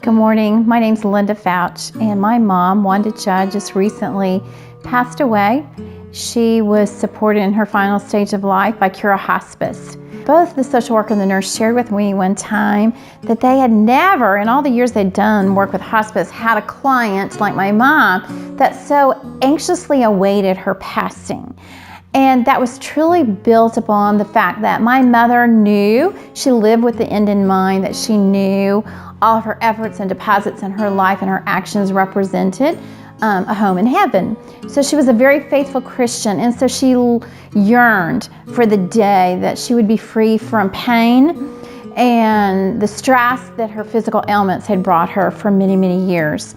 Good morning. My name's Linda Fouch, and my mom, Wanda Judd, just recently passed away. She was supported in her final stage of life by Cura-HPC. Both the social worker and the nurse shared with me one time that they had never, in all the years they'd done work with hospice, had a client like my mom that so anxiously awaited her passing. And that was truly built upon the fact that my mother knew, she lived with the end in mind, that she knew all of her efforts and deposits in her life and her actions represented a home in heaven. So she was a very faithful Christian, and so she yearned for the day that she would be free from pain and the stress that her physical ailments had brought her for many, many years.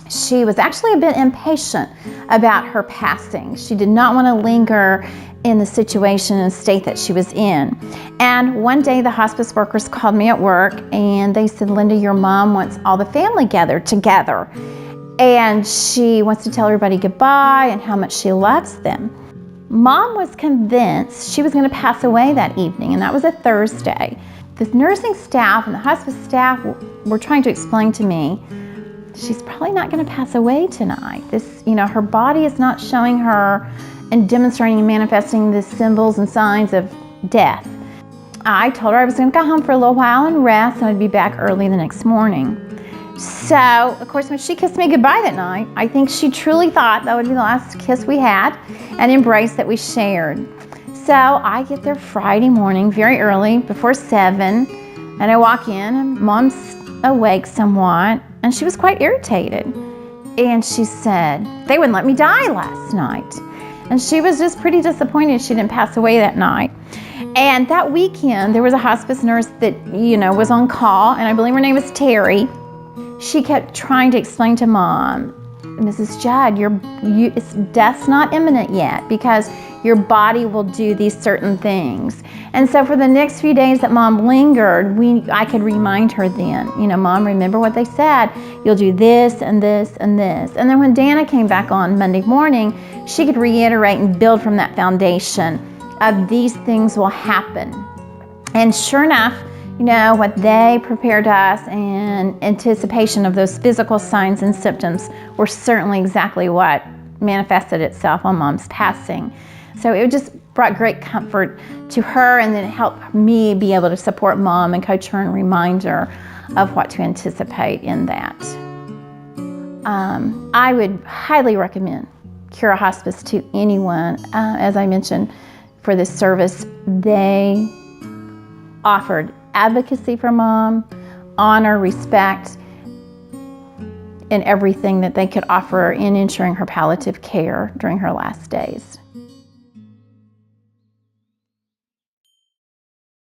She was actually a bit impatient about her passing. She did not want to linger in the situation and state that she was in. And one day the hospice workers called me at work and they said, "Linda, your mom wants all the family gathered together. And she wants to tell everybody goodbye and how much she loves them." Mom was convinced she was going to pass away that evening, and that was a Thursday. The nursing staff and the hospice staff were trying to explain to me, she's probably not going to pass away tonight. Her body is not showing her and demonstrating and manifesting the symbols and signs of death. I told her I was going to go home for a little while and rest, and I'd be back early the next morning. So, of course, when she kissed me goodbye that night, I think she truly thought that would be the last kiss we had and embrace that we shared. So I get there Friday morning, very early, before 7, and I walk in, and Mom's awake somewhat, and she was quite irritated. And she said, "They wouldn't let me die last night." And she was just pretty disappointed she didn't pass away that night. And that weekend, there was a hospice nurse that, was on call, and I believe her name was Terry. She kept trying to explain to Mom, "Mrs. Judd, death's not imminent yet because your body will do these certain things." And so for the next few days that Mom lingered, I could remind her then, "Mom, remember what they said. You'll do this and this and this." And then when Dana came back on Monday morning, she could reiterate and build from that foundation of these things will happen. And sure enough, what they prepared us in anticipation of those physical signs and symptoms were certainly exactly what manifested itself on Mom's passing. So it just brought great comfort to her, and then it helped me be able to support Mom and coach her and remind her of what to anticipate in that. I would highly recommend Cura-HPC to anyone. As I mentioned, for this service, they offered advocacy for Mom, honor, respect, and everything that they could offer in ensuring her palliative care during her last days.